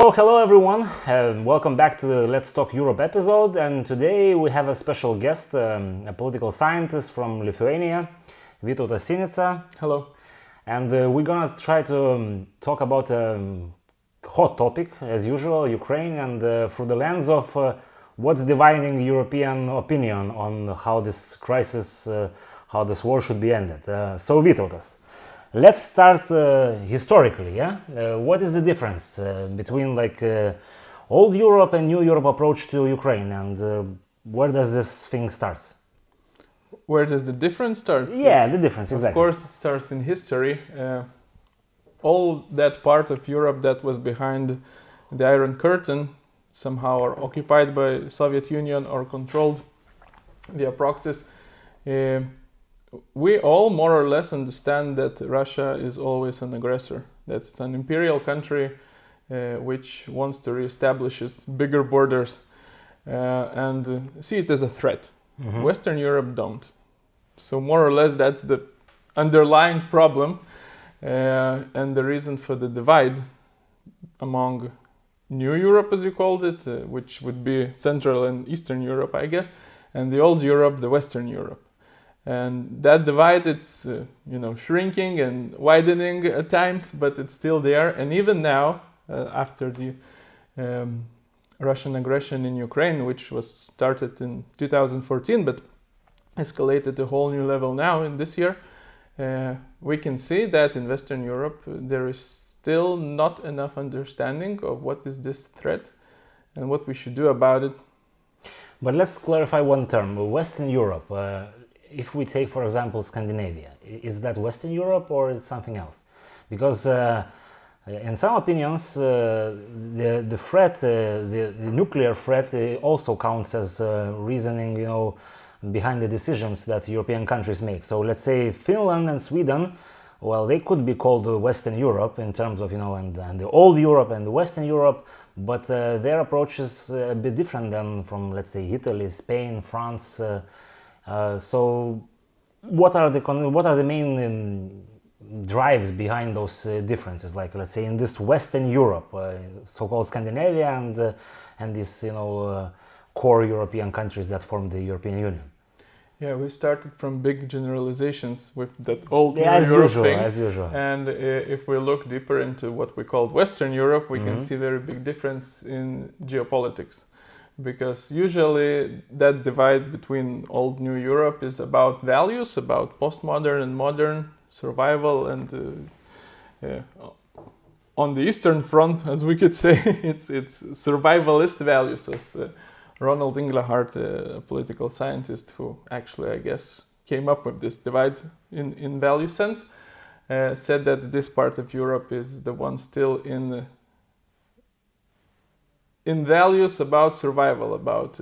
So hello everyone, welcome back to the Let's Talk Europe episode, and today we have a special guest, a political scientist from Lithuania, Vytautas Sinica. Hello. And we're gonna try to talk about a hot topic, as usual, Ukraine, and through the lens of what's dividing European opinion on how this crisis, how this war should be ended. So Vytautas, let's start historically. What is the difference between old Europe and new Europe approach to Ukraine, and where does this thing start? Where does the difference start? Yeah, the difference, exactly. Of course, it starts in history. All that part of Europe that was behind the Iron Curtain, somehow are occupied by Soviet Union or controlled via proxies. We all more or less understand that Russia is always an aggressor. That it's an imperial country which wants to reestablish its bigger borders and see it as a threat. Mm-hmm. Western Europe don't. So more or less that's the underlying problem and the reason for the divide among New Europe, as you called it, which would be Central and Eastern Europe, I guess, and the old Europe, the Western Europe. And that divide, it's shrinking and widening at times, but it's still there. And even now, after the Russian aggression in Ukraine, which was started in 2014, but escalated to a whole new level now in this year, we can see that in Western Europe there is still not enough understanding of what is this threat and what we should do about it. But let's clarify one term, Western Europe. If we take, for example, Scandinavia, is that Western Europe or is it something else? Because in some opinions, the threat, the nuclear threat, also counts as reasoning, behind the decisions that European countries make. So let's say Finland and Sweden, well, they could be called Western Europe in terms of, and the old Europe and the Western Europe, but their approach is a bit different than from, let's say, Italy, Spain, France. So what are the main drives behind those differences? Like, let's say, in this Western Europe, so-called Scandinavia, and these core European countries that form the European Union. Yeah, we started from big generalizations with that old as Europe usual, thing. as usual. And if we look deeper into what we call Western Europe, we can see very big difference in geopolitics. Because usually that divide between old New Europe is about values, about postmodern and modern survival, and on the Eastern Front, as we could say, it's survivalist values, as Ronald Inglehart, a political scientist who actually, I guess, came up with this divide in value sense, said that this part of Europe is the one still in values about survival, about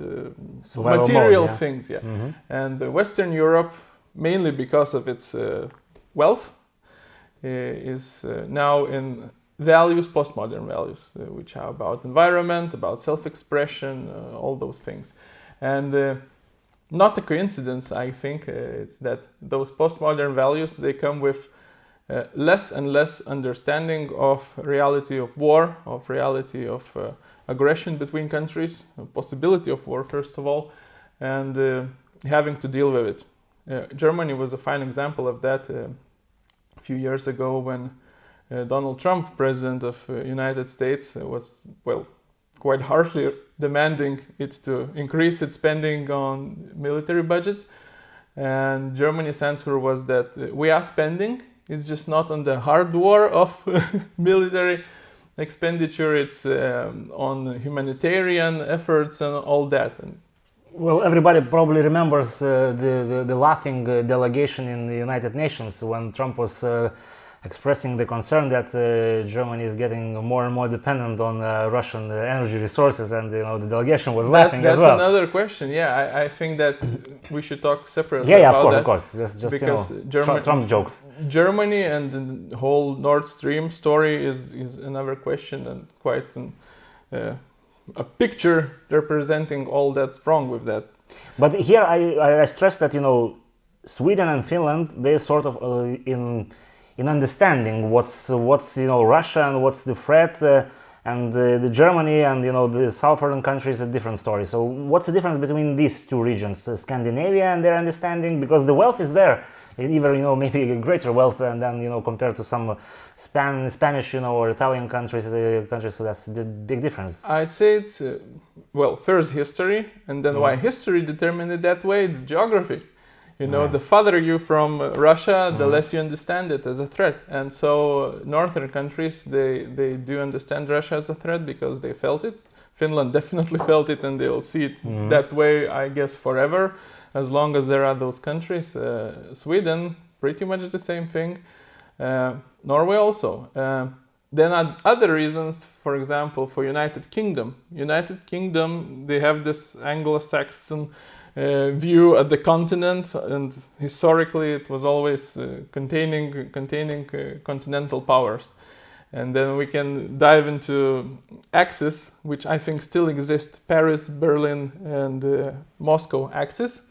material mode, things. Yeah. Mm-hmm. And Western Europe, mainly because of its wealth, is now in values, postmodern values, which are about environment, about self-expression, all those things. And not a coincidence, I think, it's that those postmodern values, they come with less and less understanding of reality of war, of reality of aggression between countries, possibility of war, first of all, and having to deal with it. Germany was a fine example of that a few years ago when Donald Trump, president of United States, was, quite harshly demanding it to increase its spending on military budget. And Germany's answer was that we are spending, it's just not on the hard war of military expenditure, it's on humanitarian efforts and all that. Well, everybody probably remembers the laughing delegation in the United Nations when Trump was expressing the concern that Germany is getting more and more dependent on Russian energy resources, and the delegation was laughing as well. That's another question. Yeah, I think that we should talk separately about that. Of course. Just because Trump jokes. Germany and the whole Nord Stream story is another question, and quite a picture representing all that's wrong with that. But here I stress that Sweden and Finland, they sort of in understanding what's Russia and what's the threat, and the Germany and the southern countries a different story. So what's the difference between these two regions, Scandinavia and their understanding? Because the wealth is there, even maybe a greater wealth than compared to some Spanish or Italian countries. So that's the big difference. I'd say it's first history, and then why history determined it that way. It's geography. The farther you from Russia, the less you understand it as a threat. And so northern countries, they do understand Russia as a threat because they felt it. Finland definitely felt it, and they'll see it that way, I guess, forever, as long as there are those countries. Sweden, pretty much the same thing. Norway also. Then other reasons, for example, for United Kingdom. United Kingdom, they have this Anglo-Saxon view at the continent, and historically it was always containing continental powers. And then we can dive into axis, which I think still exists: Paris, Berlin, and Moscow axis.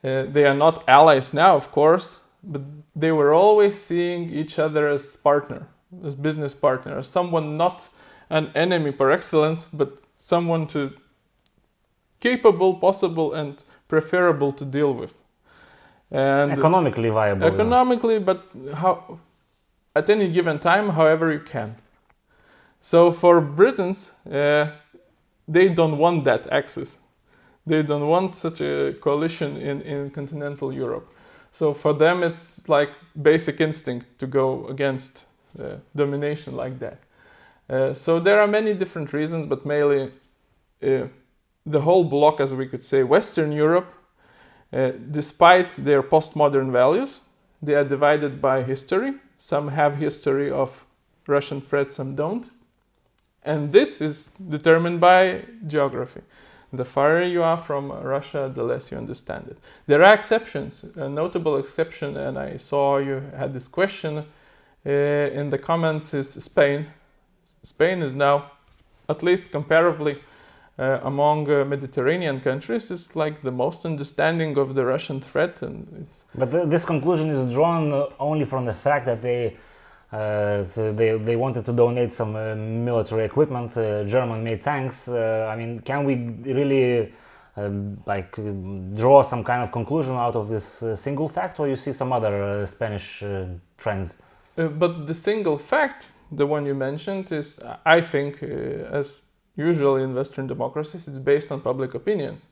They are not allies now, of course, but they were always seeing each other as partner, as business partner, as someone not an enemy par excellence, but someone to capable, possible, and preferable to deal with. And economically viable. Economically, but how at any given time, however you can. So for Britons, they don't want that axis. They don't want such a coalition in continental Europe. So for them, it's like basic instinct to go against domination like that. So there are many different reasons, but mainly the whole bloc, as we could say, Western Europe, despite their postmodern values, they are divided by history. Some have history of Russian threat, some don't. And this is determined by geography. The farther you are from Russia, the less you understand it. There are exceptions. A notable exception, and I saw you had this question in the comments, is Spain. Spain is now, at least comparably, among Mediterranean countries, is like the most understanding of the Russian threat. But this conclusion is drawn only from the fact that they wanted to donate some military equipment, German-made tanks. Can we really draw some kind of conclusion out of this single fact, or you see some other Spanish trends? But the single fact, the one you mentioned, is, I think, as usually in Western democracies, it's based on public opinions.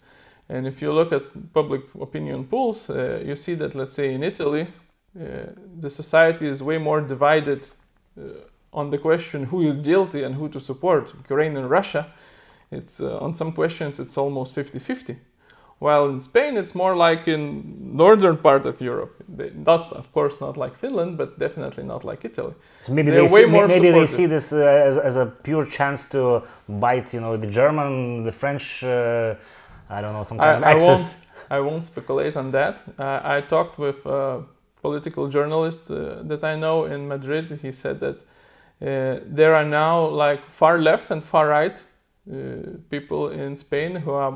And if you look at public opinion polls, you see that, let's say in Italy, the society is way more divided on the question who is guilty and who to support. Ukraine and Russia, it's on some questions it's almost 50-50. While in Spain it's more like in northern part of Europe. Not, of course, not like Finland, but definitely not like Italy. So maybe they see this as a pure chance to bite, the German, the French, I don't know, some kind of access. I won't speculate on that. I talked with a political journalist that I know in Madrid. He said that there are now like far left and far right people in Spain who are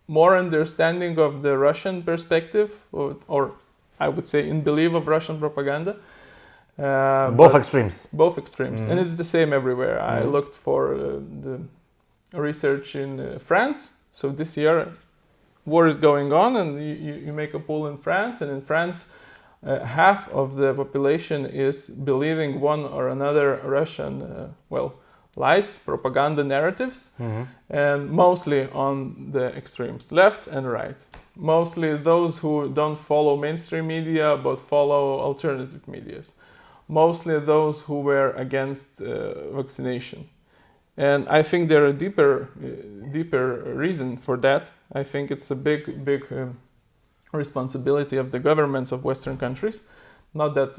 more understanding of the Russian perspective, or I would say in belief of Russian propaganda. Both extremes. Both extremes. And it's the same everywhere. I looked for the research in France. So this year, war is going on, and you make a poll in France, and in France, half of the population is believing one or another Russian, lies, propaganda narratives, and mostly on the extremes, left and right. Mostly those who don't follow mainstream media but follow alternative medias. Mostly those who were against vaccination. And I think there are deeper reason for that. I think it's a big responsibility of the governments of Western countries. Not that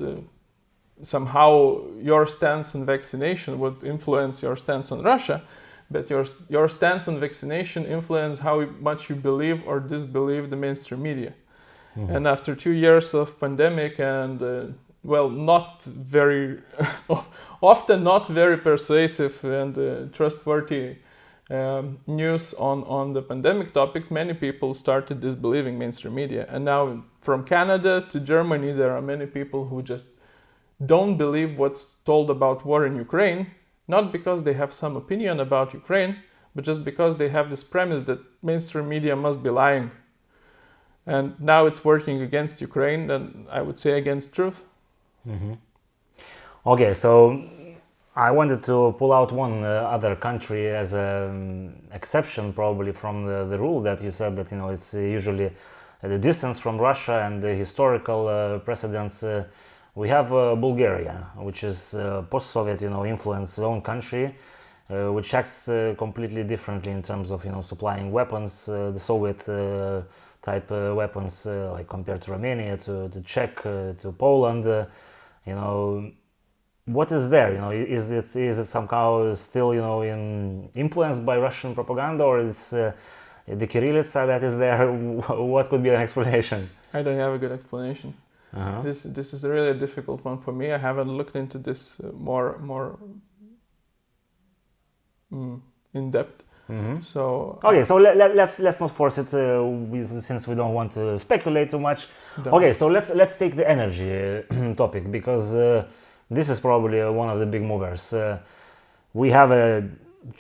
somehow your stance on vaccination would influence your stance on Russia, but your stance on vaccination influence how much you believe or disbelieve the mainstream media. And after 2 years of pandemic and not very often not very persuasive and trustworthy news on the pandemic topics, many people started disbelieving mainstream media. And now from Canada to Germany, there are many people who just don't believe what's told about war in Ukraine, not because they have some opinion about Ukraine, but just because they have this premise that mainstream media must be lying. And now it's working against Ukraine, and I would say against truth. Mm-hmm. Okay, so I wanted to pull out one other country as an exception, probably from the rule that you said that it's usually at a distance from Russia and the historical precedents. We have Bulgaria, which is post-Soviet influenced own country, which acts completely differently in terms of supplying weapons, the Soviet type weapons, like compared to Romania, to Czech, to Poland. What is there? Is it somehow still influenced by Russian propaganda, or is the Kirillitsa that is there? What could be an explanation? I don't have a good explanation. Uh-huh. This is a really difficult one for me. I haven't looked into this more in depth. Mm-hmm. So okay, so let's not force it since we don't want to speculate too much. Okay, so let's take the energy topic, because this is probably one of the big movers. We have a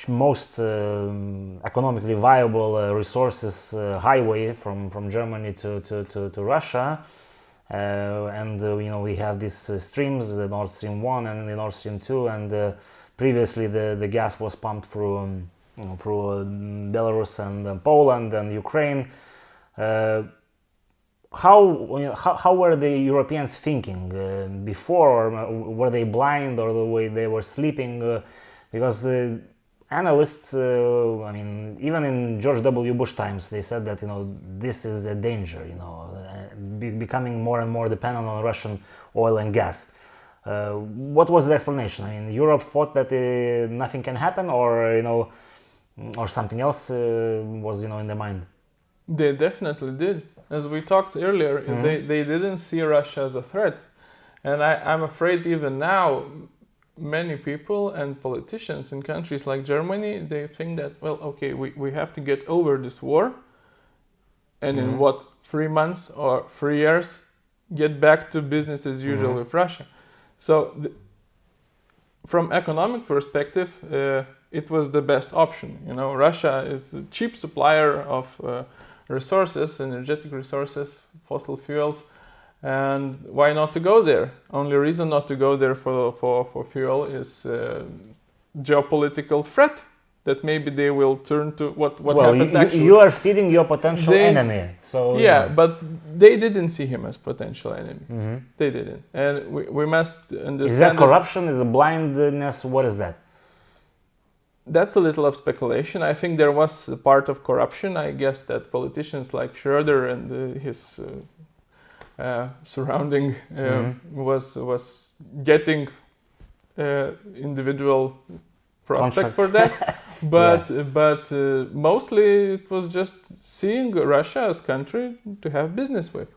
most economically viable resources highway from Germany to Russia, and we have these streams, the Nord Stream 1 and the Nord Stream 2, and previously the gas was pumped through Belarus and Poland and Ukraine. How were the Europeans thinking before? Or were they blind, or the way they were sleeping? Because analysts, even in George W. Bush times, they said that this is a danger. Becoming more and more dependent on Russian oil and gas. What was the explanation? Europe thought that nothing can happen, or something else was in their mind. They definitely did. As we talked earlier, Mm-hmm. they didn't see Russia as a threat. And I'm afraid even now, many people and politicians in countries like Germany, they think that, well, okay, we have to get over this war. And Mm-hmm. in 3 months or 3 years, get back to business as usual Mm-hmm. with Russia. So from economic perspective, it was the best option. Russia is a cheap supplier of resources, energetic resources, fossil fuels, and why not to go there? Only reason not to go there for fuel is geopolitical threat, that maybe they will turn to what happened actually. You are feeding your potential enemy. So yeah, but they didn't see him as potential enemy. Mm-hmm. They didn't, and we must understand. Is that corruption? Is it blindness? What is that? That's a little of speculation. I think there was a part of corruption. I guess that politicians like Schroeder and his surrounding was getting individual prospect for that. But mostly it was just seeing Russia as country to have business with.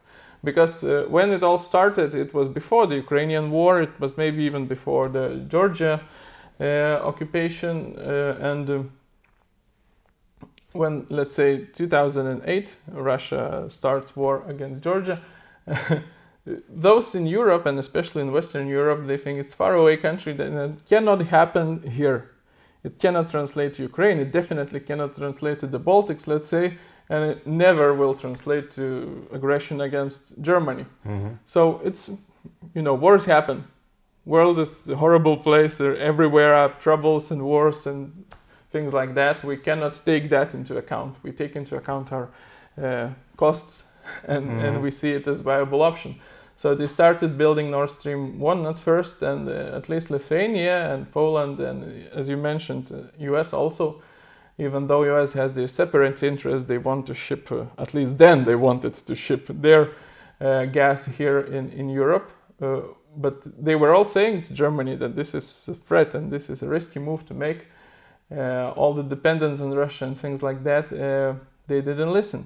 Because when it all started, it was before the Ukrainian war, it was maybe even before the Georgia occupation, and when, let's say, 2008, Russia starts war against Georgia, those in Europe, and especially in Western Europe, they think it's far away country that it cannot happen here. It cannot translate to Ukraine, it definitely cannot translate to the Baltics, let's say, and it never will translate to aggression against Germany. Mm-hmm. So it's, wars happen. World is a horrible place. There everywhere are troubles and wars and things like that. We cannot take that into account. We take into account our costs and we see it as a viable option. So they started building Nord Stream 1 at first, and at least Lithuania and Poland, and as you mentioned, US also, even though US has their separate interests, they want to ship, at least then they wanted to ship their gas here in Europe. But they were all saying to Germany that this is a threat and this is a risky move to make. All the dependence on Russia and things like that, they didn't listen.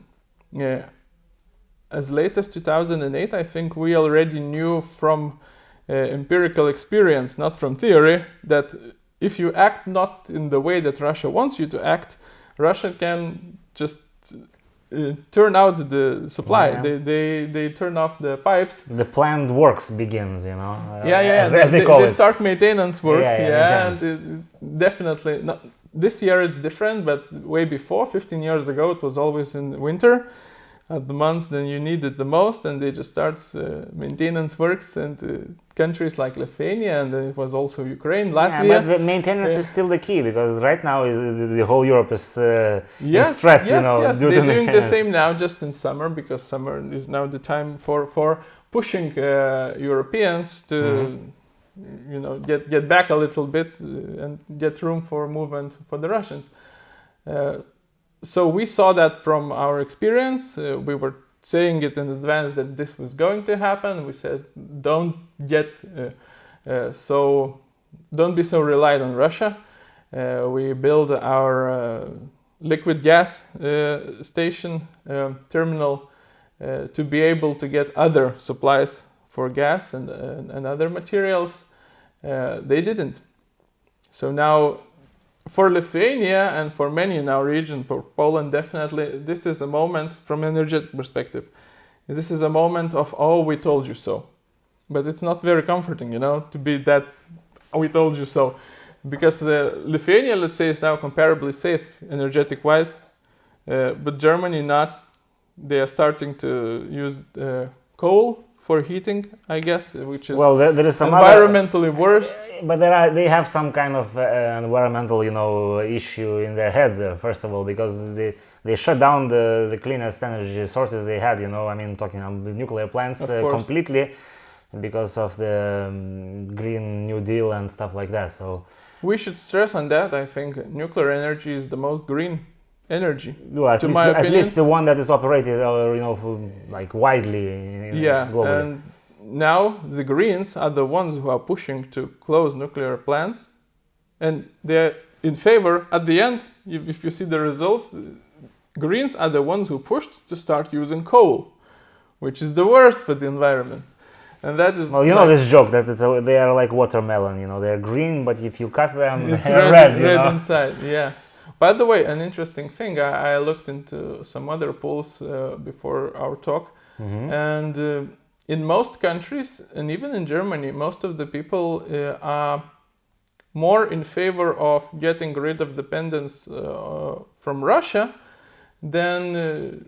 As late as 2008, I think we already knew from empirical experience, not from theory, that if you act not in the way that Russia wants you to act, Russia can just turn out the supply. Yeah. They turn off the pipes. The planned works begins, as They, call they it. start maintenance works. maintenance. And definitely not. This year it's different, but way before, 15 years ago, it was always in winter, at the months then you need it the most, and they just start maintenance works, and countries like Lithuania, and then it was also Ukraine, Latvia. Yeah, but the maintenance is still the key, because right now is the whole Europe is in stress, Yes, due they're to doing the maintenance. same now, just in summer, because summer is now the time for pushing Europeans to get back a little bit and get room for movement for the Russians. So we saw that from our experience. We were saying it in advance that this was going to happen. We said, don't be so reliant on Russia. We built our liquid gas station terminal to be able to get other supplies for gas and other materials. They didn't. So now, for Lithuania and for many in our region, for Poland definitely, this is a moment from an energetic perspective. This is a moment of, oh, we told you so. But it's not very comforting, to be that, we told you so. Because Lithuania, let's say, is now comparably safe energetic-wise, but Germany not. They are starting to use coal for heating, I guess, which is there is some environmentally worst. But they have some kind of environmental, issue in their head, first of all, because they shut down the cleanest energy sources they had, talking about the nuclear plants completely because of the Green New Deal and stuff like that. So we should stress on that. I think nuclear energy is the most green energy. Well, at least the one that is operated, widely. Globally. And now the Greens are the ones who are pushing to close nuclear plants, and they're in favor. At the end, if you see the results, Greens are the ones who pushed to start using coal, which is the worst for the environment. And that is this joke that they are like watermelon. They're green, but if you cut them, it's they're red inside. Yeah. By the way, an interesting thing, I looked into some other polls before our talk, and in most countries, and even in Germany, most of the people are more in favor of getting rid of dependence from Russia than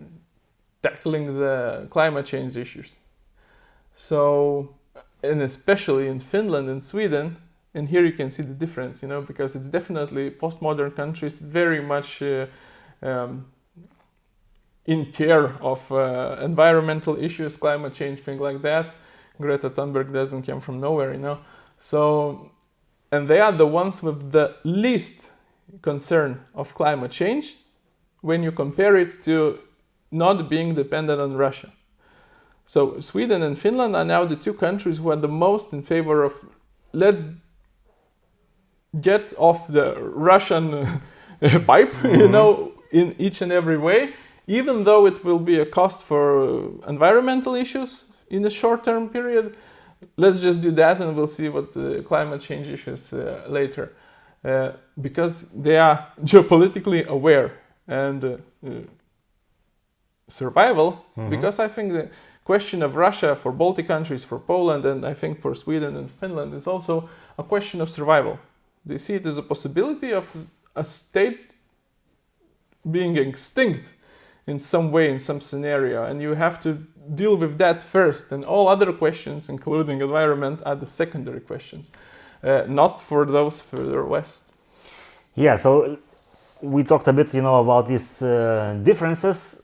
tackling the climate change issues. So, and especially in Finland and Sweden, and here you can see the difference, because it's definitely postmodern countries very much in care of environmental issues, climate change, things like that. Greta Thunberg doesn't come from nowhere, So, and they are the ones with the least concern of climate change when you compare it to not being dependent on Russia. So Sweden and Finland are now the two countries who are the most in favor of let's get off the Russian pipe, in each and every way, even though it will be a cost for environmental issues in the short-term period. Let's just do that, and we'll see what the climate change issues later, because they are geopolitically aware and survival. Because I think the question of Russia for Baltic countries, for Poland, and I think for Sweden and Finland is also a question of survival. They see it as a possibility of a state being extinct in some way, in some scenario, and you have to deal with that first, and all other questions, including environment, are the secondary questions, not for those further west. Yeah, so we talked a bit, about these differences.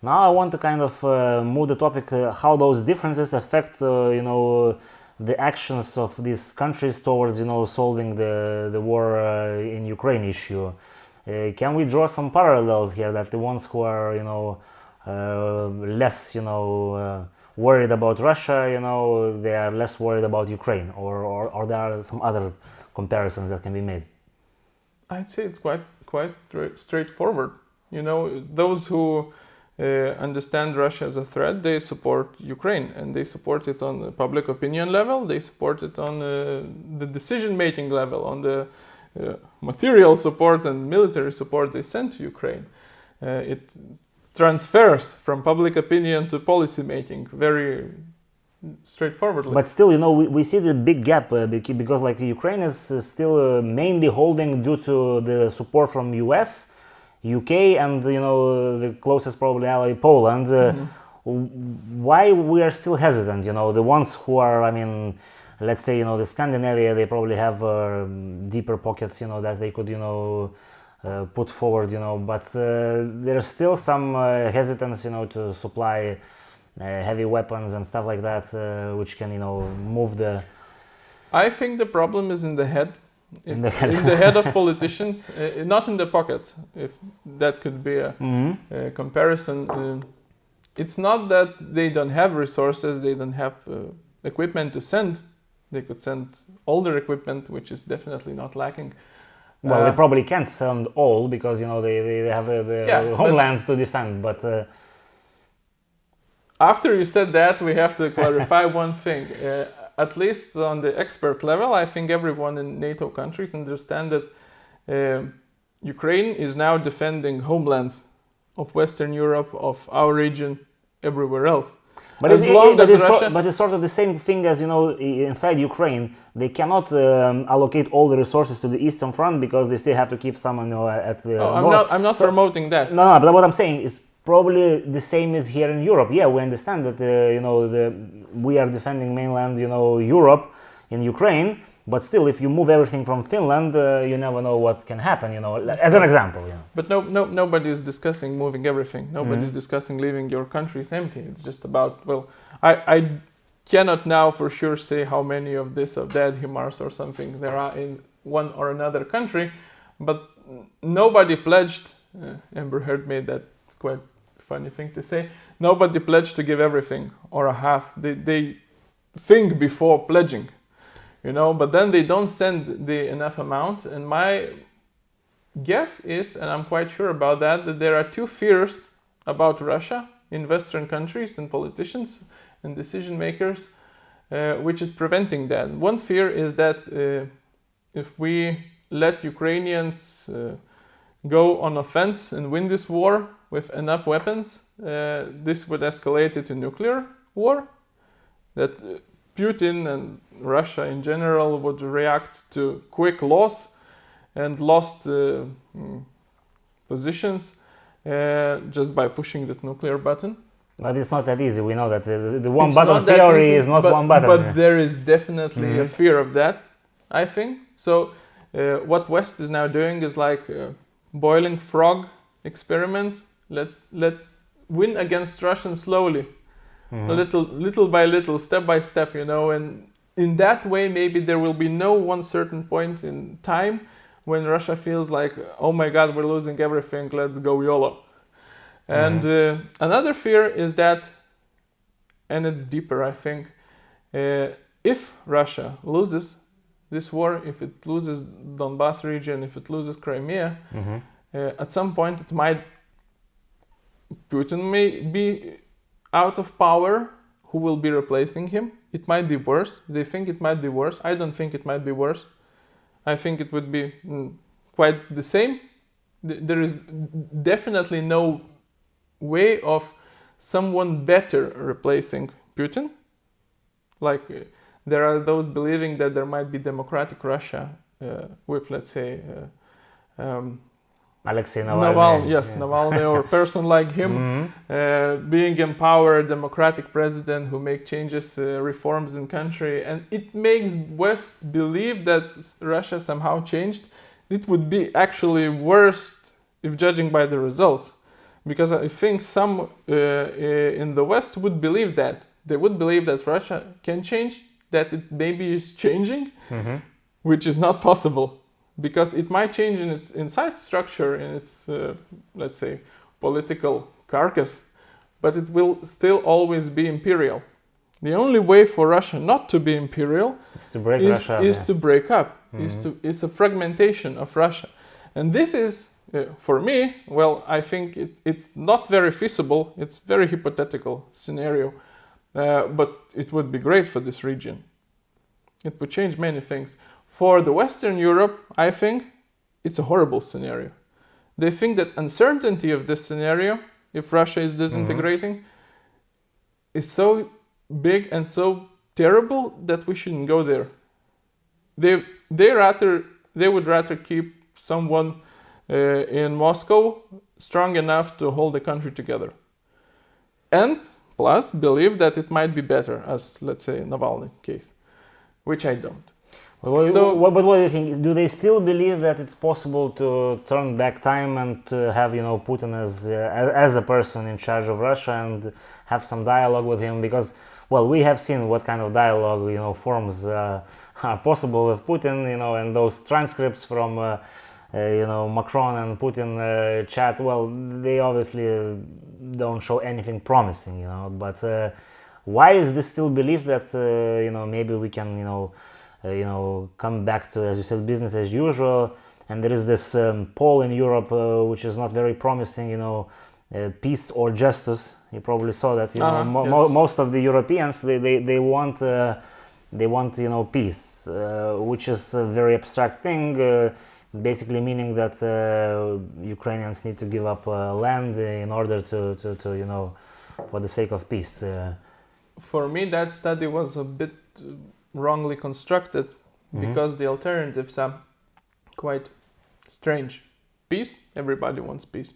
Now I want to kind of move the topic, how those differences affect, the actions of these countries towards, solving the war in Ukraine issue. Can we draw some parallels here, that the ones who are, less, worried about Russia, they are less worried about Ukraine, or there are some other comparisons that can be made? I'd say it's quite straightforward. Those who understand Russia as a threat, they support Ukraine, and they support it on the public opinion level, they support it on the decision-making level, on the material support and military support they send to Ukraine. transfers from public opinion to policy making very straightforwardly. But still, we see the big gap because like Ukraine is still mainly holding due to the support from US, UK, and the closest probably ally Poland. Why we are still hesitant? The ones who are, I mean, let's say the Scandinavia, they probably have deeper pockets, that they could put forward, but there's still some hesitance, to supply heavy weapons and stuff like that, which can move the. I think the problem is in the head, in the head of politicians, not in the pockets. If that could be a comparison, it's not that they don't have resources, they don't have equipment to send. They could send older equipment, which is definitely not lacking. Well, they probably can't send all because they have the homelands to defend, but. After you said that, we have to clarify one thing. At least on the expert level, I think everyone in NATO countries understand that Ukraine is now defending homelands of Western Europe, of our region, everywhere else. But it's sort of the same thing as inside Ukraine. They cannot allocate all the resources to the Eastern Front because they still have to keep some at the. Oh, I'm not promoting that. No, but what I'm saying is probably the same as here in Europe. Yeah, we understand that we are defending mainland Europe in Ukraine, but still, if you move everything from Finland, you never know what can happen. As an example. But nobody is discussing moving everything. Nobody's discussing leaving your countries empty. It's just about I cannot now for sure say how many of this of that HIMARS or something there are in one or another country, but nobody pledged. Amber Heard made that quite funny thing to say. Nobody pledged to give everything or a half. They think before pledging, but then they don't send the enough amount. And my guess is, and I'm quite sure about that there are two fears about Russia in Western countries and politicians and decision makers, which is preventing that. One fear is that if we let Ukrainians go on offense and win this war with enough weapons, this would escalate it to nuclear war, that Putin and Russia in general would react to quick loss and lost positions just by pushing that nuclear button. But it's not that easy. We know that the one button theory is not one button. But there is definitely a fear of that, I think. So what West is now doing is like boiling frog experiment. Let's win against Russians slowly, little by little, step by step, and in that way maybe there will be no one certain point in time when Russia feels like, oh my God, we're losing everything, let's go YOLO. And another fear is that, and it's deeper I think, if Russia loses this war, if it loses Donbass region, if it loses Crimea, at some point Putin may be out of power. Who will be replacing him? It might be worse. They think it might be worse. I don't think it might be worse. I think it would be quite the same. There is definitely no way of someone better replacing Putin. Like there are those believing that there might be democratic Russia with, let's say, Alexei Navalny. Navalny or a person like him, being empowered democratic president who make changes, reforms in country, and it makes West believe that Russia somehow changed. It would be actually worse if judging by the results, because I think some in the West would believe that. They would believe that Russia can change, that it maybe is changing, which is not possible. Because it might change in its inside structure, in its, let's say, political carcass, but it will still always be imperial. The only way for Russia not to be imperial is to break up, is a fragmentation of Russia. And this is, for me, well, I think it's not very feasible, it's very hypothetical scenario, but it would be great for this region. It would change many things. For the Western Europe, I think it's a horrible scenario. They think that uncertainty of this scenario if Russia is disintegrating, is so big and so terrible that we shouldn't go there. They would rather keep someone in Moscow strong enough to hold the country together, and plus believe that it might be better, as let's say Navalny case, which I don't. But what do you think? Do they still believe that it's possible to turn back time and to have Putin as a person in charge of Russia and have some dialogue with him? Because we have seen what kind of dialogue forms are possible with Putin, and those transcripts from Macron and Putin chat. Well, they obviously don't show anything promising, But why is this still belief that maybe we can come back to, as you said, business as usual? And there is this poll in Europe which is not very promising, peace or justice. You probably saw that. Yes. Most of the Europeans they want peace, which is a very abstract thing. Basically meaning that Ukrainians need to give up land in order to for the sake of peace. For me, that study was a bit wrongly constructed because the alternatives are quite strange. Peace, everybody wants peace.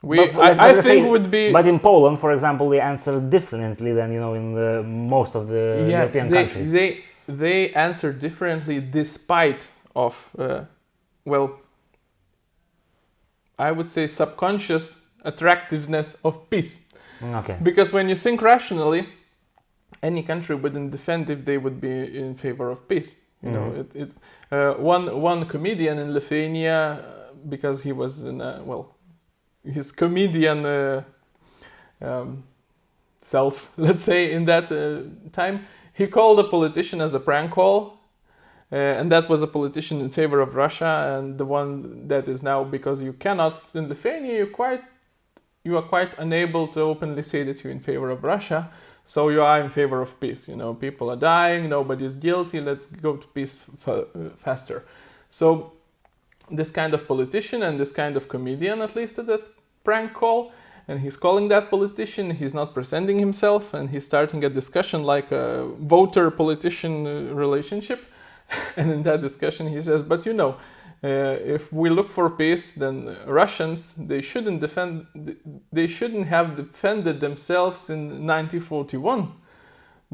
I think would be. But in Poland, for example, they answer differently than in most of the European countries. They answer differently despite of I would say subconscious attractiveness of peace. Okay. Because when you think rationally, any country wouldn't defend if they would be in favor of peace. One comedian in Lithuania, because he was in his comedian self, let's say, in that time, he called a politician as a prank call. And that was a politician in favor of Russia, and the one that is now, because you cannot in Lithuania, you are quite unable to openly say that you're in favor of Russia, so you are in favor of peace. People are dying, nobody is guilty. Let's go to peace faster. So this kind of politician and this kind of comedian, at least at that prank call, and he's calling that politician. He's not presenting himself, and he's starting a discussion like a voter-politician relationship. And in that discussion he says, but if we look for peace, then Russians, they shouldn't have defended themselves in 1941,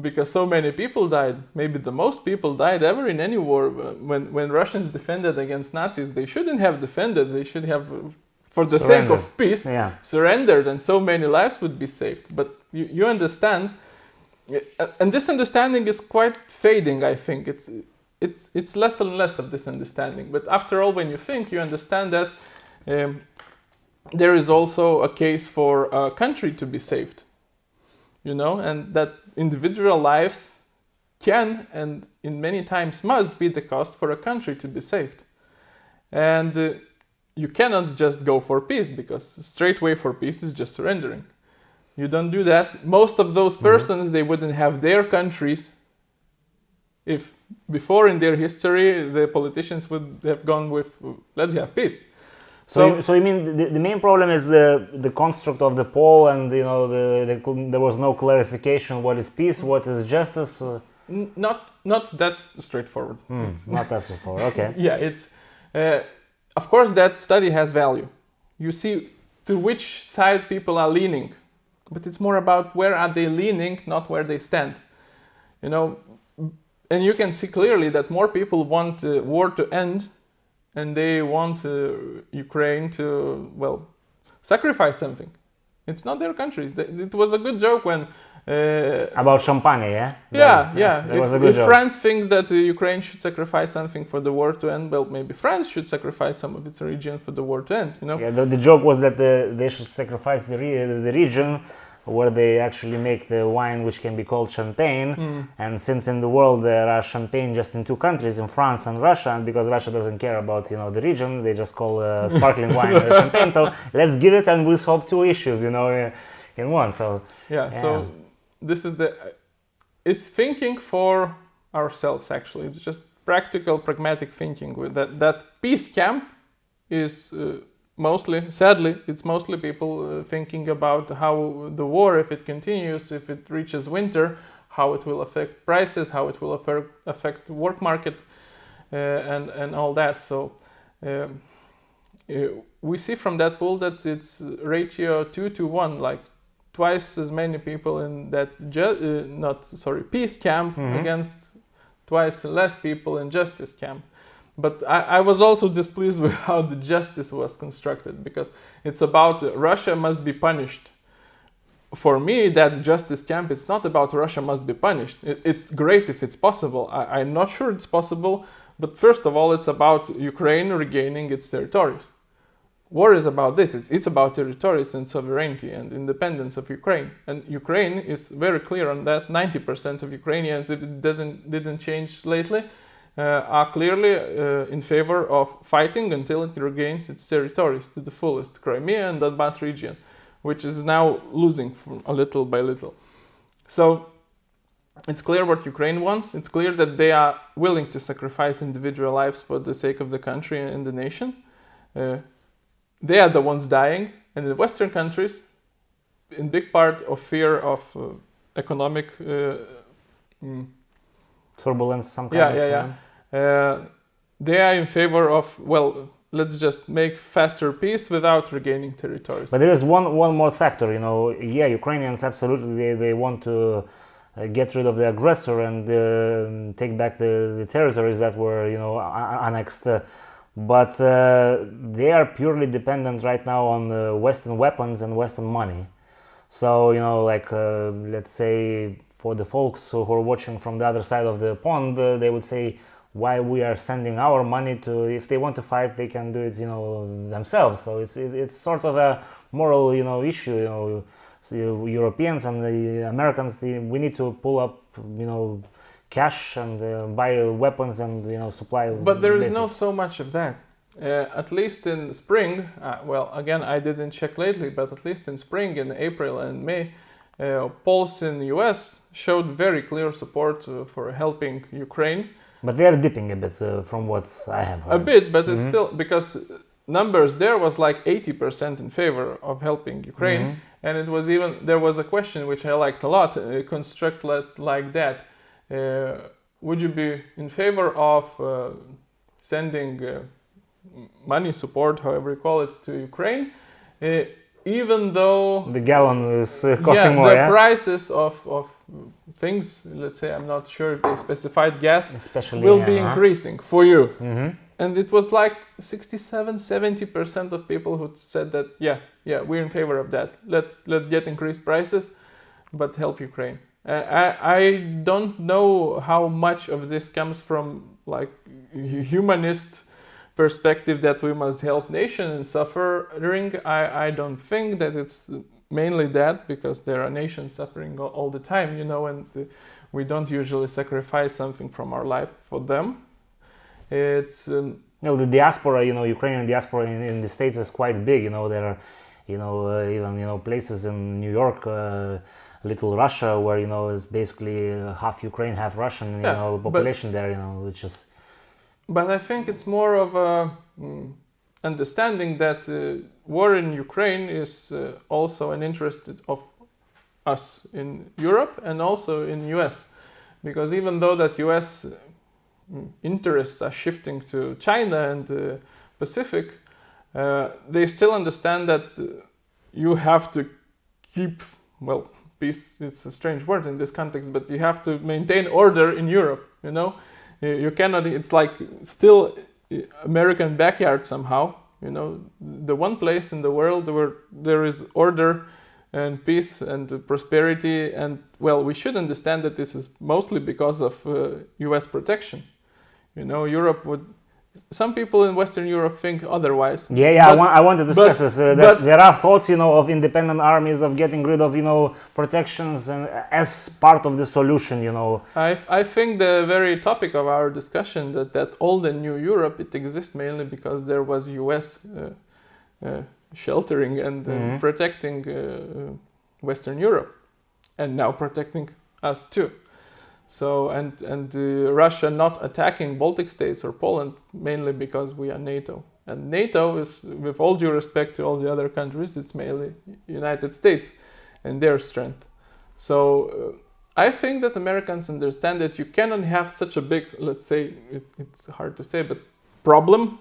because so many people died. Maybe the most people died ever in any war. When Russians defended against Nazis, they shouldn't have defended. They should have, for the sake of peace, surrendered, and so many lives would be saved. But you understand, and this understanding is quite fading, I think. It's less and less of this understanding. But after all, when you think, you understand that there is also a case for a country to be saved, and that individual lives can and in many times must be the cost for a country to be saved. And you cannot just go for peace, because straight way for peace is just surrendering. You don't do that. Most of those persons, they wouldn't have their countries if before in their history the politicians would have gone with let's have peace. So you mean the main problem is the construct of the poll, and there was no clarification what is peace, what is justice? Not that straightforward. It's not that straightforward. Okay. Yeah, it's of course that study has value. You see to which side people are leaning, but it's more about where are they leaning, not where they stand. And you can see clearly that more people want war to end, and they want Ukraine to, sacrifice something. It's not their countries. It was a good joke when... about Champagne, yeah? Yeah. If France thinks that Ukraine should sacrifice something for the war to end, maybe France should sacrifice some of its region for the war to end, Yeah, the joke was that they should sacrifice the region where they actually make the wine, which can be called champagne. And since in the world there are champagne just in two countries, in France and Russia, and because Russia doesn't care about the region, they just call sparkling wine champagne. So let's give it, and we'll solve two issues, in one. So so this is it's thinking for ourselves. Actually, it's just practical, pragmatic thinking. With that peace camp is sadly, it's mostly people thinking about how the war, if it continues, if it reaches winter, how it will affect prices, how it will affect the work market, and all that. So we see from that poll that it's ratio 2-1, like twice as many people in that peace camp against twice less people in justice camp. But I was also displeased with how the justice was constructed, because it's about Russia must be punished. For me, that justice camp, it's not about Russia must be punished. It's great if it's possible. I'm not sure it's possible, but first of all, it's about Ukraine regaining its territories. War is about this. It's about territories and sovereignty and independence of Ukraine. And Ukraine is very clear on that. 90% of Ukrainians, if it didn't change lately, are clearly in favor of fighting until it regains its territories to the fullest, Crimea and Donbas region, which is now losing a little by little. So it's clear what Ukraine wants. It's clear that they are willing to sacrifice individual lives for the sake of the country and the nation. They are the ones dying, and the Western countries, in big part of fear of economic turbulence, some kind of. They are in favor of, well, let's just make faster peace without regaining territories. But there is one more factor, Ukrainians absolutely they want to get rid of the aggressor and take back the territories that were annexed. But they are purely dependent right now on Western weapons and Western money. So, let's say for the folks who are watching from the other side of the pond, they would say, why we are sending our money to, if they want to fight, they can do it, themselves. So it's sort of a moral, issue, So Europeans and the Americans, we need to pull up, cash and buy weapons and supply. But there is not so much of that. At least in spring, well, again, I didn't check lately, but at least in spring, in April and May, polls in the US showed very clear support for helping Ukraine. But they are dipping a bit from what I have heard. A bit, but it's still, because numbers there was like 80% in favor of helping Ukraine. And it was there was a question which I liked a lot, constructed like that. Would you be in favor of sending money support, however you call it, to Ukraine, even though the gallon is costing more? The prices of things, let's say, I'm not sure if they specified gas, especially, will be increasing for you. And it was like 67-70% of people who said that, yeah, we're in favor of that. Let's get increased prices, but help Ukraine. I don't know how much of this comes from like humanist perspective that we must help nation and suffering. I don't think that it's mainly that, because there are nations suffering all the time, and we don't usually sacrifice something from our life for them. It's the diaspora, Ukrainian diaspora in the States is quite big. There are, even places in New York. Little Russia, where it's basically half Ukraine, half Russian, population there, which is. But I think it's more of a understanding that war in Ukraine is also an interest of us in Europe and also in US, because even though that US interests are shifting to China and Pacific, they still understand that you have to keep, peace, it's a strange word in this context, but you have to maintain order in Europe, You cannot, it's like still American backyard somehow, the one place in the world where there is order and peace and prosperity, and we should understand that this is mostly because of US protection. Europe would, some people in Western Europe think otherwise. I wanted to stress this, that there are thoughts, of independent armies, of getting rid of, protections, and as part of the solution, I think the very topic of our discussion, that old and new Europe, it exists mainly because there was US sheltering and protecting Western Europe, and now protecting us too. So and Russia not attacking Baltic states or Poland mainly because we are NATO. And NATO is, with all due respect to all the other countries, it's mainly United States and their strength. So I think that Americans understand that you cannot have such a big, let's say, it's hard to say, but problem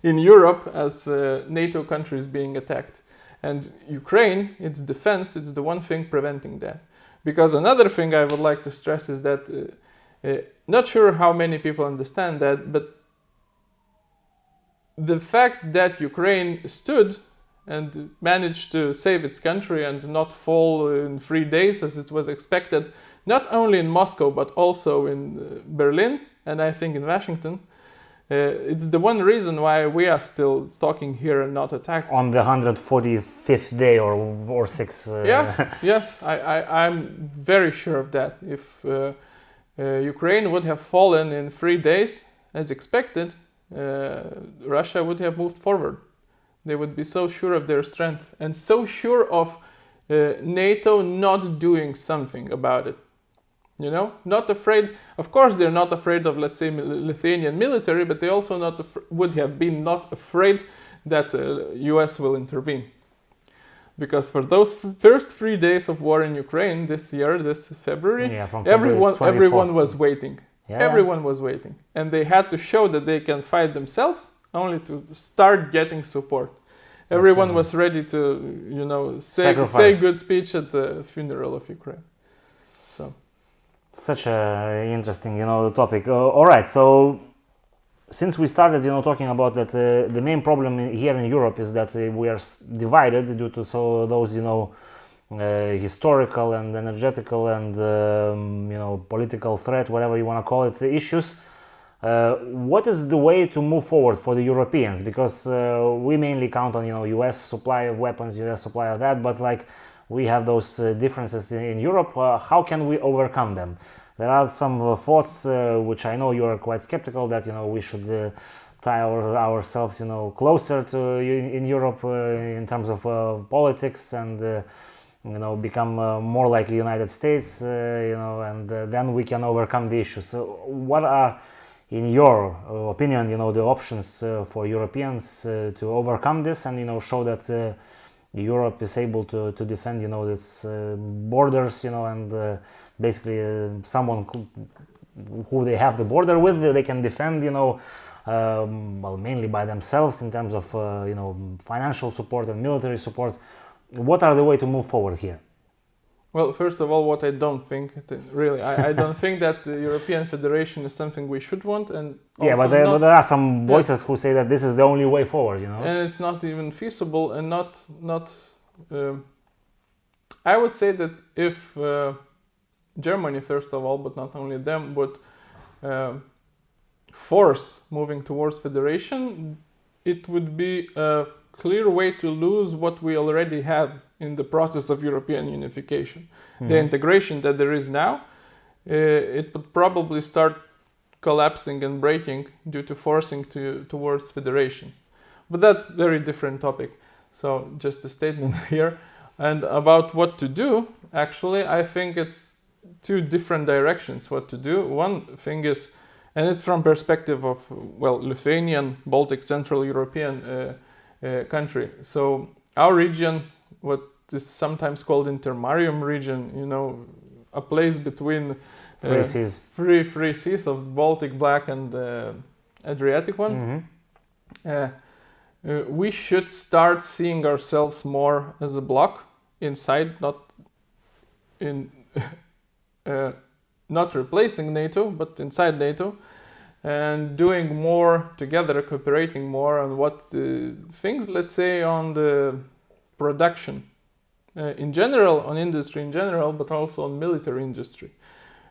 in Europe as NATO countries being attacked. And Ukraine, its defense, it's the one thing preventing that. Because another thing I would like to stress is that, not sure how many people understand that, but the fact that Ukraine stood and managed to save its country and not fall in 3 days as it was expected, not only in Moscow but also in Berlin and I think in Washington, it's the one reason why we are still talking here and not attacked. On the 145th day or 6. Yes, I'm very sure of that. If Ukraine would have fallen in 3 days as expected, Russia would have moved forward. They would be so sure of their strength and so sure of NATO not doing something about it. You know, not afraid. Of course, they're not afraid of, let's say, Lithuanian military, but they also would have been not afraid that U.S. will intervene. Because for those first 3 days of war in Ukraine this year, this February, everyone was waiting. Yeah. Everyone was waiting, and they had to show that they can fight themselves, only to start getting support. Everyone was ready to, you know, say good speech at the funeral of Ukraine. So, such a interesting, you know, topic. All right, so since we started, you know, talking about that, the main problem here in Europe is that we are divided due to those, you know, historical and energetical and you know, political threat, whatever you want to call it, issues. What is the way to move forward for the Europeans? Because we mainly count on, you know, US supply of weapons, US supply of that, but like we have those differences in Europe. How can we overcome them? There are some thoughts which I know you are quite skeptical that, you know, we should tie ourselves, you know, closer to in Europe in terms of politics and you know, become more like the United States, you know, and then we can overcome the issues. So what are, in your opinion, you know, the options for Europeans to overcome this and, you know, show that Europe is able to defend, you know, its borders, you know, and basically someone who they have the border with, they can defend, you know, well, mainly by themselves in terms of, you know, financial support and military support. What are the way to move forward here? Well, first of all, what I don't think, really, I don't think that the European Federation is something we should want. And yeah, but there are some voices who say that this is the only way forward, you know. And it's not even feasible, and not. I would say that if Germany, first of all, but not only them, would force moving towards federation, it would be a clear way to lose what we already have in the process of European unification. Mm-hmm. The integration that there is now, it would probably start collapsing and breaking due to forcing towards federation. But that's a very different topic. So just a statement here. And about what to do, actually, I think it's two different directions what to do. One thing is, and it's from perspective of, well, Lithuanian, Baltic, Central European country. So our region, what is sometimes called Intermarium region, you know, a place between three seas of Baltic, Black, and Adriatic one. Mm-hmm. We should start seeing ourselves more as a bloc inside, not in not replacing NATO, but inside NATO, and doing more together, cooperating more on what things, let's say, on the production in general, on industry in general, but also on military industry.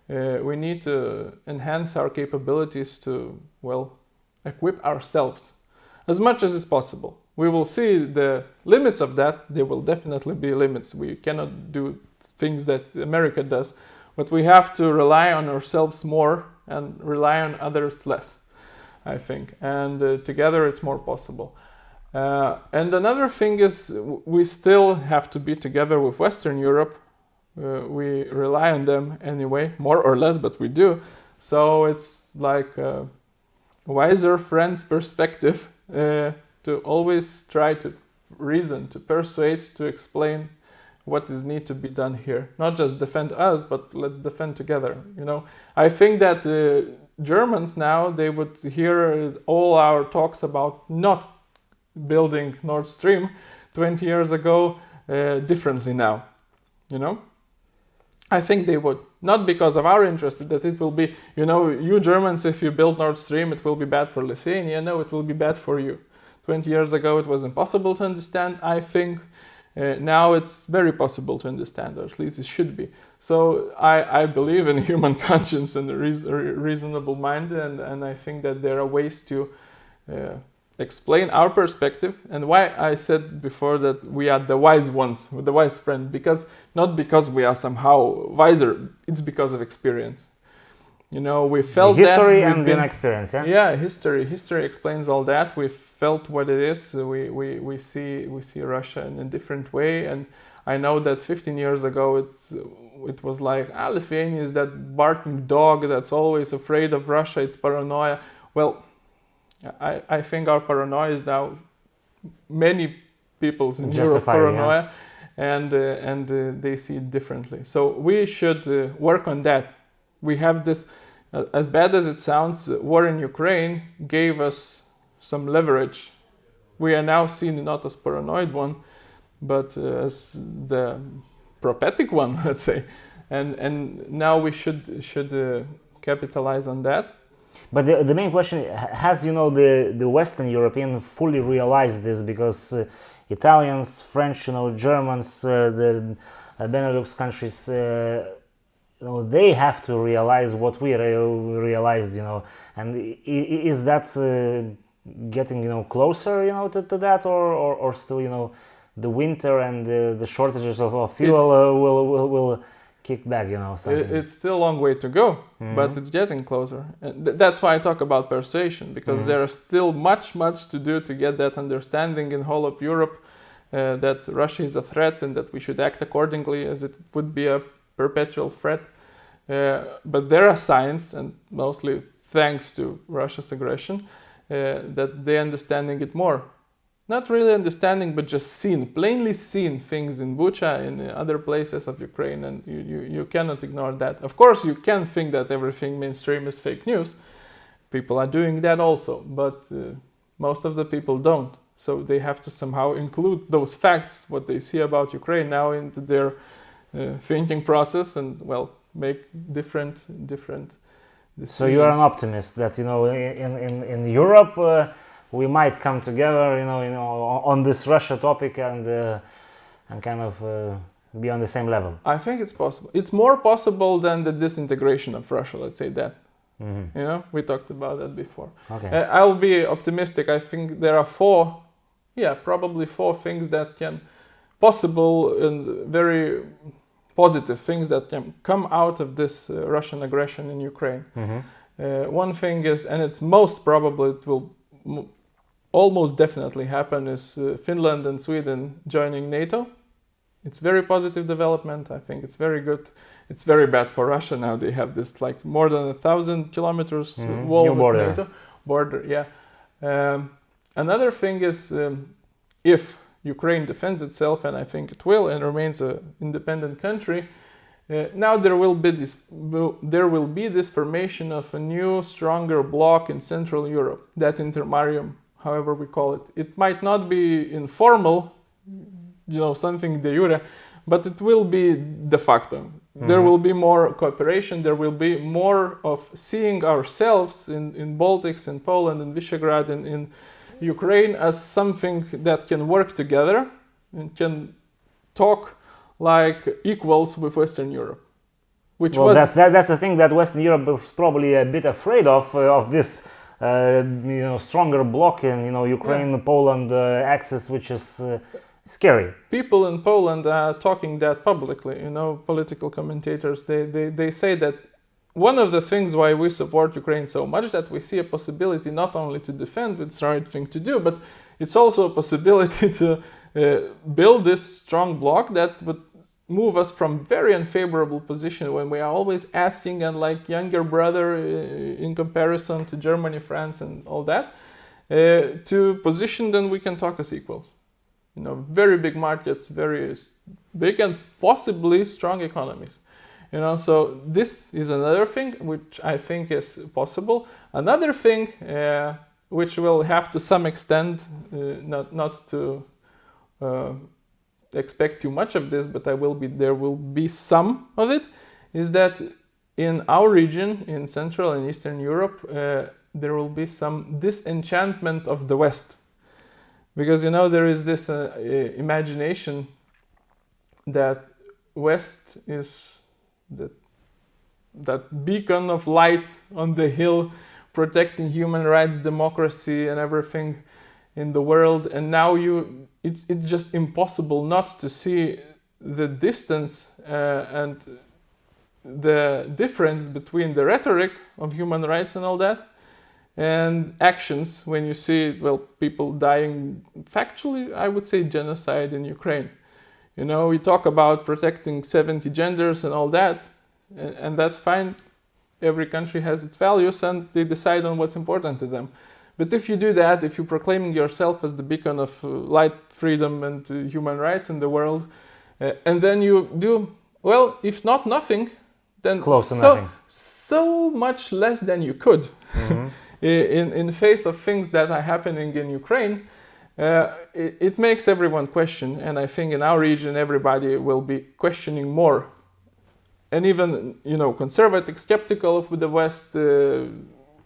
We need to enhance our capabilities to, well, equip ourselves as much as is possible. We will see the limits of that. There will definitely be limits. We cannot do things that America does, but we have to rely on ourselves more and rely on others less, I think. And together it's more possible. And another thing is we still have to be together with Western Europe. We rely on them anyway, more or less, but we do. So it's like a wiser friend's perspective to always try to reason, to persuade, to explain what is need to be done here. Not just defend us, but let's defend together. I think that Germans now, they would hear all our talks about not building Nord Stream 20 years ago differently now. I think they would. Not because of our interest, that it will be, you Germans, if you build Nord Stream, it will be bad for Lithuania. No, it will be bad for you. 20 years ago, it was impossible to understand, I think. Now it's very possible to understand, or at least it should be. So I believe in human conscience and a reasonable mind, and I think that there are ways to explain our perspective, and why I said before that we are the wise ones, the wise friend, not because we are somehow wiser, it's because of experience. We felt history that and experience. Yeah, history explains all that. We felt what it is. We see Russia in a different way, and I know that 15 years ago it was like Lithuania is that barking dog that's always afraid of Russia. It's paranoia. Well, I think our paranoia is now many people's in Europe paranoia, and they see it differently. So we should work on that. We have this, as bad as it sounds, war in Ukraine gave us some leverage. We are now seen not as paranoid one, but as the prophetic one, let's say. And now we should capitalize on that. But the main question, has the Western European fully realized this? Because Italians, French, Germans, the Benelux countries, they have to realize what we realized, and is that getting closer, to that, or still, the winter and the shortages of fuel will kick back, something. It's still a long way to go, but it's getting closer. And that's why I talk about persuasion, because there is still much to do to get that understanding in whole of Europe that Russia is a threat and that we should act accordingly, as it would be a perpetual threat. But there are signs, and mostly thanks to Russia's aggression, that they're understanding it more. Not really understanding, but just plainly seen things in Bucha, in other places of Ukraine, and you cannot ignore that. Of course, you can think that everything mainstream is fake news. People are doing that also, but most of the people don't. So they have to somehow include those facts, what they see about Ukraine now, into their thinking process, and make different decisions. So you are an optimist that in Europe we might come together, on this Russia topic and kind of be on the same level. I think it's possible. It's more possible than the disintegration of Russia. Let's say that. We talked about that before. Okay. I'll be optimistic. I think there are probably four things that can possible and very positive things that can come out of this Russian aggression in Ukraine. One thing is, and it's most probable it will almost definitely happen, is Finland and Sweden joining NATO. It's very positive development. I think it's very good. It's very bad for Russia now. They have this more than 1,000 kilometers wall with NATO border. Yeah. Another thing is, if Ukraine defends itself, and I think it will, and remains an independent country, now there will be this formation of a new, stronger bloc in Central Europe, that intermarium, however we call it. It might not be informal, something de jure, but it will be de facto. There will be more cooperation. There will be more of seeing ourselves in Baltics, in Poland, in Visegrad, in Ukraine as something that can work together and can talk like equals with Western Europe. That's the thing that Western Europe was probably a bit afraid of this stronger bloc in Ukraine, Poland axis, which is scary. People in Poland are talking that publicly. Political commentators, they say that one of the things why we support Ukraine so much, that we see a possibility not only to defend, it's the right thing to do, but it's also a possibility to build this strong bloc that would move us from very unfavorable position when we are always asking and like younger brother in comparison to Germany, France, and all that, to position them we can talk as equals. Very big markets, very big and possibly strong economies. So this is another thing which I think is possible. Another thing which will have to some extent, not to expect too much of this, but there will be some of it, is that in our region, in Central and Eastern Europe, there will be some disenchantment of the West. Because, there is this imagination that West is that beacon of light on the hill, protecting human rights, democracy, and everything in the world. And now it's just impossible not to see the distance and the difference between the rhetoric of human rights and all that, and actions when you see, people dying, factually, I would say genocide in Ukraine. We talk about protecting 70 genders and all that, and that's fine. Every country has its values and they decide on what's important to them. But if you do that, if you're proclaiming yourself as the beacon of light, freedom, and human rights in the world, and then you do, if not nothing, then close to nothing. So much less than you could. Mm-hmm. In the face of things that are happening in Ukraine, it makes everyone question. And I think in our region, everybody will be questioning more. And even, conservative, skeptical of the West,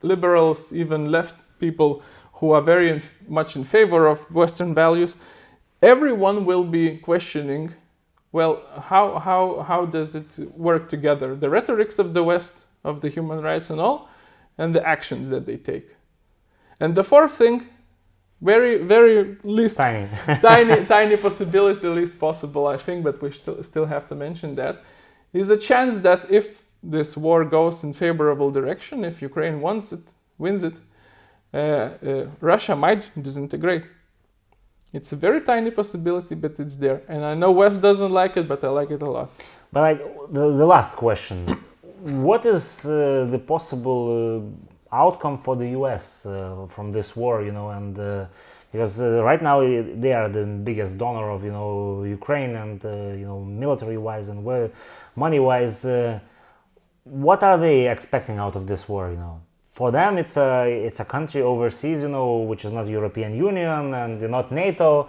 liberals, even left people who are very much in favor of Western values, everyone will be questioning, how does it work together? The rhetorics of the West, of the human rights and all, and the actions that they take. And the fourth thing, very, very least tiny possibility, least possible, I think, but we still have to mention that, is a chance that if this war goes in favorable direction, if Ukraine wins it, Russia might disintegrate. It's a very tiny possibility, but it's there. And I know West doesn't like it, but I like it a lot. But the last question, what is the possible outcome for the US from this war, and because right now they are the biggest donor of, Ukraine, and, military-wise and money-wise, what are they expecting out of this war, For them, it's a country overseas, which is not European Union and not NATO,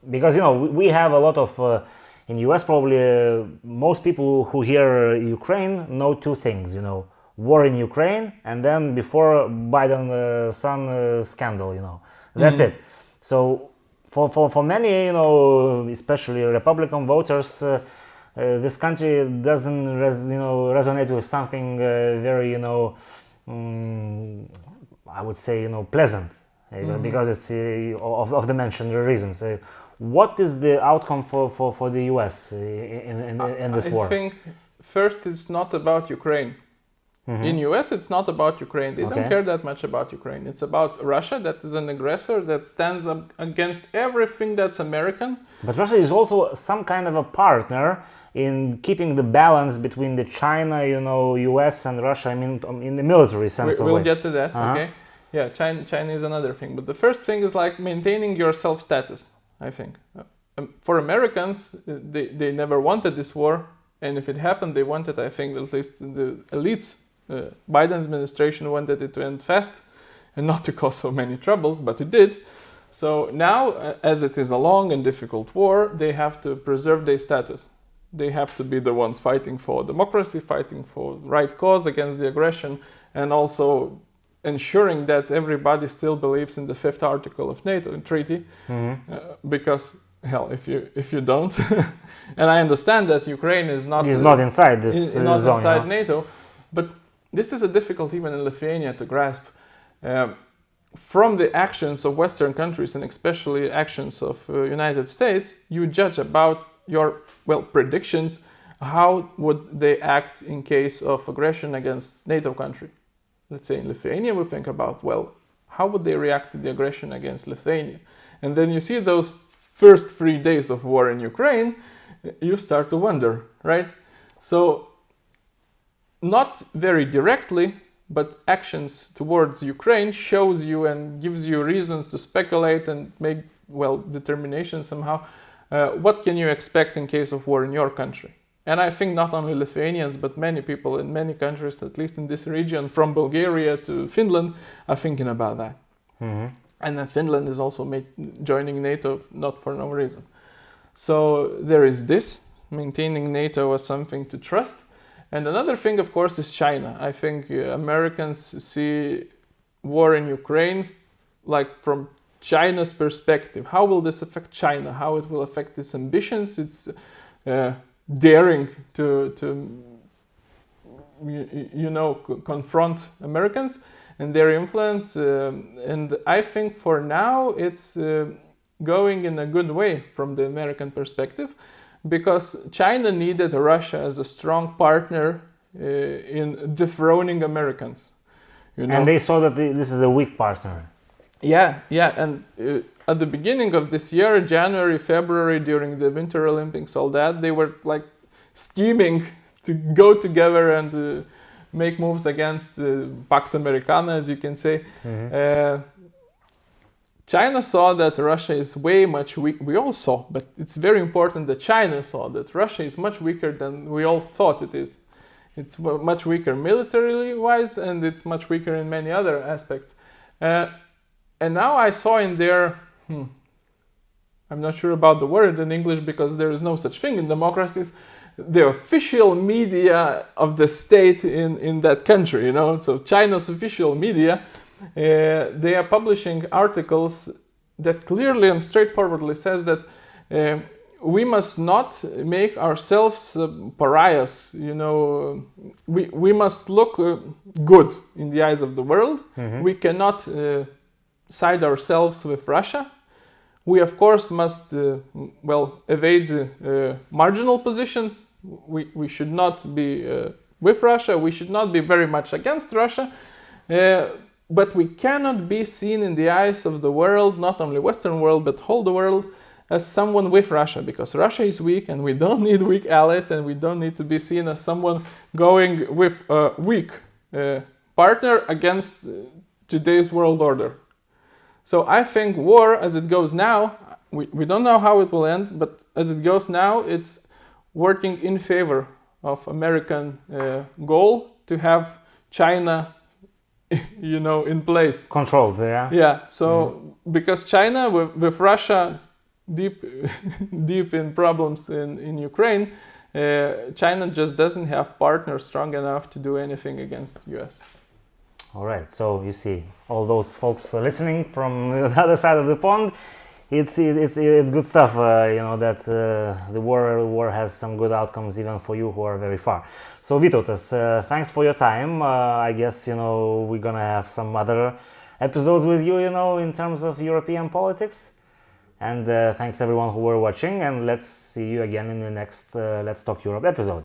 because, we have a lot of, in US probably most people who hear Ukraine know two things, war in Ukraine, and then before Biden son scandal, that's it. So for many, especially Republican voters, this country doesn't resonate with something very I would say pleasant, because it's of the mentioned reasons. What is the outcome for the US in this war? I think first it's not about Ukraine. Mm-hmm. In US it's not about Ukraine. They don't care that much about Ukraine. It's about Russia, that is an aggressor that stands up against everything that's American. But Russia is also some kind of a partner in keeping the balance between the China, US and Russia, in the military sense. We'll get to that, okay? Yeah, China is another thing. But the first thing is like maintaining your self-status, I think. For Americans, they never wanted this war. And if it happened, they wanted, I think, at least the elites, Biden administration wanted it to end fast and not to cause so many troubles, but it did. So now, as it is a long and difficult war, they have to preserve their status. They have to be the ones fighting for democracy, fighting for right cause against the aggression, and also ensuring that everybody still believes in the 5th article of NATO treaty, because hell, if you don't, and I understand that Ukraine is not inside this zone, inside NATO, but this is a difficult even in Lithuania to grasp. From the actions of Western countries and especially actions of United States, you judge about your predictions. How would they act in case of aggression against NATO country? Let's say in Lithuania, we think about, how would they react to the aggression against Lithuania? And then you see those first 3 days of war in Ukraine, you start to wonder, right? So not very directly, but actions towards Ukraine shows you and gives you reasons to speculate and make, well, determination somehow. What can you expect in case of war in your country? And I think not only Lithuanians, but many people in many countries, at least in this region, from Bulgaria to Finland, are thinking about that. Mm-hmm. And then Finland is also joining NATO, not for no reason. So there is this, maintaining NATO as something to trust. And another thing, of course, is China. I think Americans see war in Ukraine like from China's perspective. How will this affect China? How it will affect its ambitions, its daring to confront Americans and their influence. And I think for now it's going in a good way from the American perspective, because China needed Russia as a strong partner in dethroning Americans. And they saw that this is a weak partner. Yeah, and at the beginning of this year, January, February, during the Winter Olympics, all that, they were like scheming to go together and to make moves against Pax Americana, as you can say. Mm-hmm. China saw that Russia is way much weak. We all saw, but it's very important that China saw that Russia is much weaker than we all thought it is. It's much weaker militarily wise, and it's much weaker in many other aspects. And now I saw in their, I'm not sure about the word in English because there is no such thing in democracies, the official media of the state in that country, so China's official media, they are publishing articles that clearly and straightforwardly says that we must not make ourselves pariahs, we must look good in the eyes of the world. Mm-hmm. We cannot side ourselves with Russia. We of course must evade marginal positions. We should not be with Russia. We should not be very much against Russia. But we cannot be seen in the eyes of the world, not only Western world, but whole the world, as someone with Russia, because Russia is weak and we don't need weak allies, and we don't need to be seen as someone going with a weak partner against today's world order. So I think war, as it goes now, we don't know how it will end, but as it goes now, it's working in favor of American goal to have China in place. Controlled, yeah. Yeah, so because China with Russia deep in problems in Ukraine, China just doesn't have partners strong enough to do anything against the US. All right, so you see, all those folks listening from the other side of the pond, it's good stuff, that the war has some good outcomes even for you who are very far. So Vytautas, thanks for your time. I guess, we're gonna have some other episodes with you, in terms of European politics. And thanks everyone who were watching, and let's see you again in the next Let's Talk Europe episode.